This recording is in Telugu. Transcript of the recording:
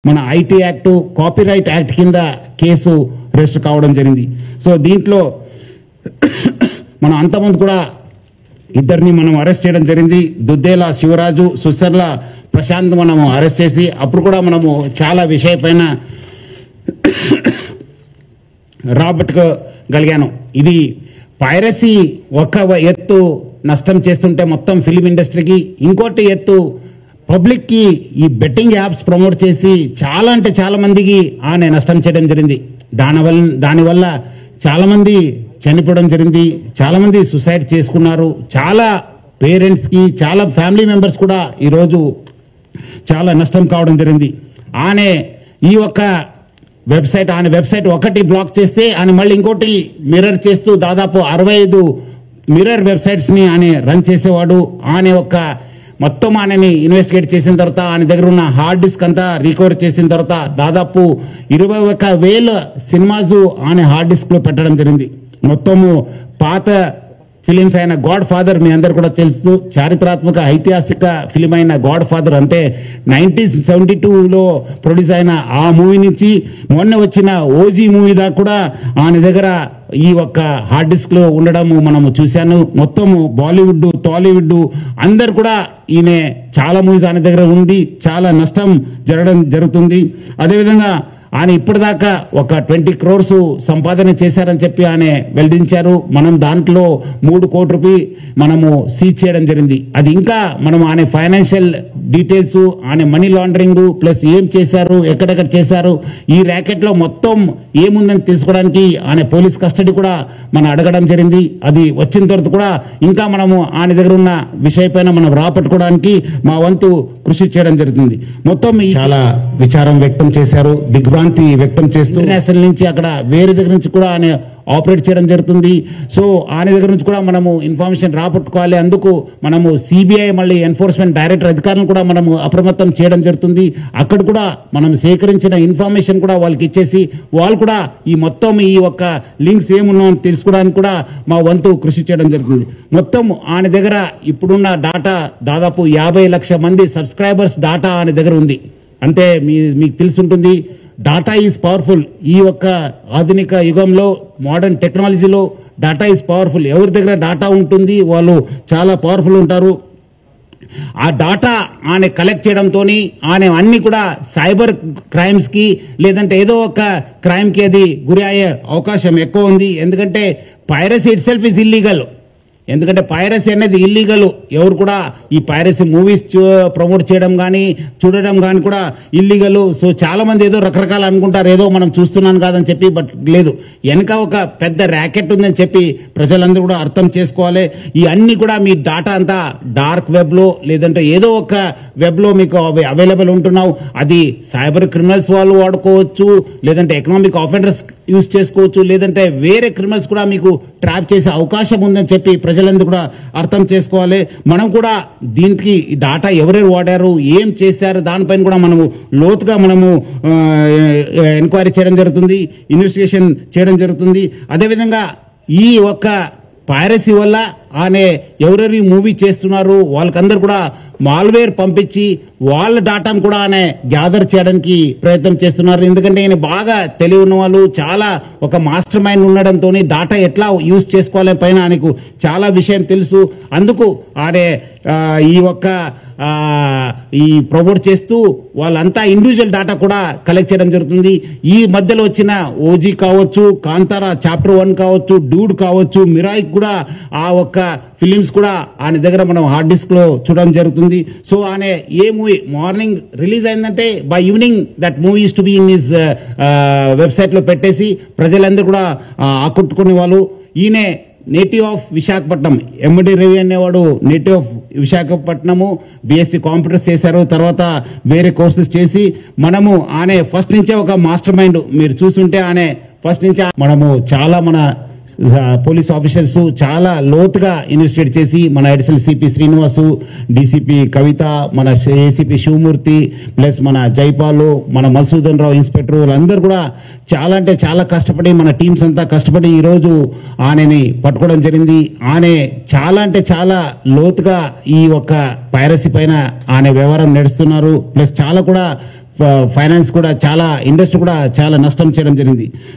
మన ఐటీ యాక్ట్, కాపీరైట్ యాక్ట్ కింద కేసు రిజిస్టర్ కావడం జరిగింది. సో దీంట్లో మనం అంతమంది కూడా ఇద్దరిని మనం అరెస్ట్ చేయడం జరిగింది. దుద్దేల శివరాజు, సుసర్ల ప్రశాంత్ మనము అరెస్ట్ చేసి అప్పుడు కూడా మనము చాలా విషయపైన రాబట్టుకోగలిగాను. ఇది పైరసీ ఒక ఎత్తు నష్టం చేస్తుంటే మొత్తం ఫిలిం ఇండస్ట్రీకి, ఇంకోటి ఎత్తు పబ్లిక్కి ఈ బెట్టింగ్ యాప్స్ ప్రమోట్ చేసి చాలా అంటే చాలా మందికి ఆయన నష్టం చేయడం జరిగింది. దానివల్ల చాలామంది చనిపోవడం జరిగింది, చాలామంది సూసైడ్ చేసుకున్నారు. చాలా పేరెంట్స్కి, చాలా ఫ్యామిలీ మెంబర్స్ కూడా ఈరోజు చాలా నష్టం కావడం జరిగింది. ఈ ఒక్క వెబ్సైట్ ఒకటి బ్లాక్ చేస్తే ఆయన మళ్ళీ ఇంకోటి మిర్రర్ చేస్తూ దాదాపు 65 మిర్రర్ వెబ్సైట్స్ని ఆయన రన్ చేసేవాడు. మొత్తం ఆయనని ఇన్వెస్టిగేట్ చేసిన తర్వాత ఆయన దగ్గర ఉన్న హార్డ్ డిస్క్ అంతా రికవర్ చేసిన తర్వాత దాదాపు 21,000 సినిమాస్ ఆయన హార్డ్ డిస్క్లో పెట్టడం జరిగింది. మొత్తము పాత ఫిలిమ్స్ అయిన గాడ్ ఫాదర్ మీ అందరు కూడా తెలుసు, చారిత్రాత్మక ఐతిహాసిక ఫిలిం అయిన గాడ్ ఫాదర్ అంటే 1972లో ప్రొడ్యూస్ అయిన ఆ మూవీ నుంచి మొన్న వచ్చిన ఓజీ మూవీ దాకా కూడా ఆయన దగ్గర ఈ ఒక్క హార్డ్ డిస్క్ లో ఉండడం మనము చూశాను. మొత్తము బాలీవుడ్, టాలీవుడ్ అందరు కూడా ఈయన చాలా మూవీస్ ఆయన దగ్గర ఉంది, చాలా నష్టం జరుగుతుంది. అదేవిధంగా ఆయన ఇప్పటిదాకా ఒక 20 crores సంపాదన చేశారని చెప్పి ఆయన వెల్లడించారు. మనం దాంట్లో 3 కోట్ల రూపాయలు మనము సీజ్ చేయడం జరిగింది. అది ఇంకా మనం ఆయన ఫైనాన్షియల్ డీటెయిల్స్, ఆయన మనీ లాండరింగ్ ప్లస్ ఏం చేశారు, ఎక్కడెక్కడ చేశారు, ఈ ర్యాకెట్లో మొత్తం ఏముందని తెలుసుకోవడానికి ఆయన పోలీస్ కస్టడీ కూడా మనం అడగడం జరిగింది. అది వచ్చిన తర్వాత కూడా ఇంకా మనము ఆయన దగ్గర ఉన్న విషయపైన మనం రాపట్టుకోవడానికి మా వంతు కృషి చేయడం జరుగుతుంది. మొత్తం చాలా విచారం వ్యక్తం చేశారు, దిగ్భ్రాంతి వ్యక్తం చేస్తూ నేషనల్ నుంచి అక్కడ వేరే దగ్గర నుంచి కూడా ఆయన ఆపరేట్ చేయడం జరుగుతుంది. సో ఆయన దగ్గర నుంచి కూడా మనము ఇన్ఫర్మేషన్ రాబట్టుకోవాలి. అందుకు మనము సిబిఐ మళ్ళీ ఎన్ఫోర్స్మెంట్ డైరెక్టర్ అధికారులను కూడా మనము అప్రమత్తం చేయడం జరుగుతుంది. అక్కడ కూడా మనం సేకరించిన ఇన్ఫర్మేషన్ కూడా వాళ్ళకి ఇచ్చేసి వాళ్ళు కూడా ఈ మొత్తం ఈ ఒక్క లింక్స్ ఏమున్నాయని తెలుసుకోవడానికి కూడా మా వంతు కృషి చేయడం జరుగుతుంది. మొత్తం ఆయన దగ్గర ఇప్పుడున్న డాటా దాదాపు 50 లక్షల మంది సబ్స్క్రైబర్స్ డాటా ఆయన దగ్గర ఉంది. అంటే మీకు తెలిసి ఉంటుంది, డాటా ఈజ్ పవర్ఫుల్. ఈ ఒక్క ఆధునిక యుగంలో మోడర్న్ టెక్నాలజీలో డాటా ఈజ్ పవర్ఫుల్. ఎవరి దగ్గర డాటా ఉంటుంది వాళ్ళు చాలా పవర్ఫుల్ ఉంటారు. ఆ డాటా ఆయన కలెక్ట్ చేయడంతో ఆయన అన్ని కూడా సైబర్ క్రైమ్స్కి లేదంటే ఏదో ఒక క్రైమ్కి అది గురి అయ్యే అవకాశం ఎక్కువ ఉంది. ఎందుకంటే piracy it self is illegal. ఎందుకంటే పైరసీ అనేది ఇల్లీగల్. ఎవరు కూడా ఈ పైరసీ మూవీస్ ప్రమోట్ చేయడం కానీ చూడడం కానీ కూడా ఇల్లీగల్. సో చాలా మంది ఏదో రకరకాలు అనుకుంటారు, ఏదో మనం చూస్తున్నాను కాదని చెప్పి, బట్ లేదు, వెనక ఒక పెద్ద ర్యాకెట్ ఉందని చెప్పి ప్రజలందరూ కూడా అర్థం చేసుకోవాలి. ఈ అన్ని కూడా మీ డాటా అంతా డార్క్ వెబ్లో లేదంటే ఏదో ఒక వెబ్లో మీకు అవైలబుల్ ఉంటున్నావు. అది సైబర్ క్రిమినల్స్ వాళ్ళు వాడుకోవచ్చు, లేదంటే ఎకనామిక్ ఆఫెండర్స్ యూజ్ చేసుకోవచ్చు, లేదంటే వేరే క్రిమినల్స్ కూడా మీకు ట్రాప్ చేసే అవకాశం ఉందని చెప్పి ప్రజలందరూ కూడా అర్థం చేసుకోవాలి. మనం కూడా దీనికి డాటా ఎవరెవరు వాడారు, ఏం చేశారు, దానిపైన కూడా మనము లోతుగా మనము ఎంక్వైరీ చేయడం జరుగుతుంది, ఇన్వెస్టిగేషన్ చేయడం జరుగుతుంది. అదేవిధంగా ఈ ఒక్క పైరసీ వల్ల ఆయన ఎవరెవరి మూవీ చేస్తున్నారు వాళ్ళకందరూ కూడా మాల్వేర్ పంపించి వాళ్ళ డాటాను కూడా ఆయన గ్యాదర్ చేయడానికి ప్రయత్నం చేస్తున్నారు. ఎందుకంటే ఆయన బాగా తెలివి ఉన్న వాళ్ళు, చాలా ఒక మాస్టర్ మైండ్ ఉండడంతో డాటా ఎట్లా యూజ్ చేసుకోవాలని పైన ఆయనకు చాలా విషయం తెలుసు. అందుకు ఆయన ఈ ప్రమోట్ చేస్తూ వాళ్ళంతా ఇండివిజువల్ డాటా కూడా కలెక్ట్ చేయడం జరుగుతుంది. ఈ మధ్యలో వచ్చిన ఓజీ కావచ్చు, కాంతారా చాప్టర్ 1 కావచ్చు, డూడ్ కావచ్చు, మిరాయి కూడా ఆ ఒక్క ఫిలిమ్స్ కూడా ఆయన దగ్గర మనం హార్డ్ డిస్క్ లో చూడడం జరుగుతుంది. సో ఆయన ఏ మూవీ మార్నింగ్ రిలీజ్ అయిందంటే by evening that movie to be in his website లో పెట్టేసి ప్రజలందరూ కూడా ఆకట్టుకునే వాళ్ళు. ఈయన నేటివ్ ఆఫ్ విశాఖపట్నం, ఎండి రవి అనేవాడు native of Visakhapatnam, BSc computers చేశారు. తర్వాత వేరే కోర్సెస్ చేసి మనము ఆయన ఫస్ట్ నుంచే ఒక మాస్టర్ మైండ్. మీరు చూసుంటే ఆయన ఫస్ట్ నుంచే మనము చాలా మన పోలీస్ ఆఫీసర్స్ చాలా లోతుగా ఇన్వెస్టిగేట్ చేసి మన అడిషనల్ సిపి శ్రీనివాసు, డిసిపి కవిత, మన ఏసీపీ శివమూర్తి ప్లస్ మన జైపాల్, మన మసూదన్ రావు ఇన్స్పెక్టర్ వాళ్ళందరూ కూడా చాలా అంటే చాలా కష్టపడి మన టీమ్స్ అంతా కష్టపడి ఈరోజు ఆయనని పట్టుకోవడం జరిగింది. ఆయన చాలా అంటే చాలా లోతుగా ఈ ఒక్క పైరసీ పైన ఆయన వ్యవహారం నడుస్తున్నారు. ప్లస్ చాలా కూడా ఫైనాన్స్ కూడా చాలా ఇండస్ట్రీ కూడా చాలా నష్టం చేయడం జరిగింది.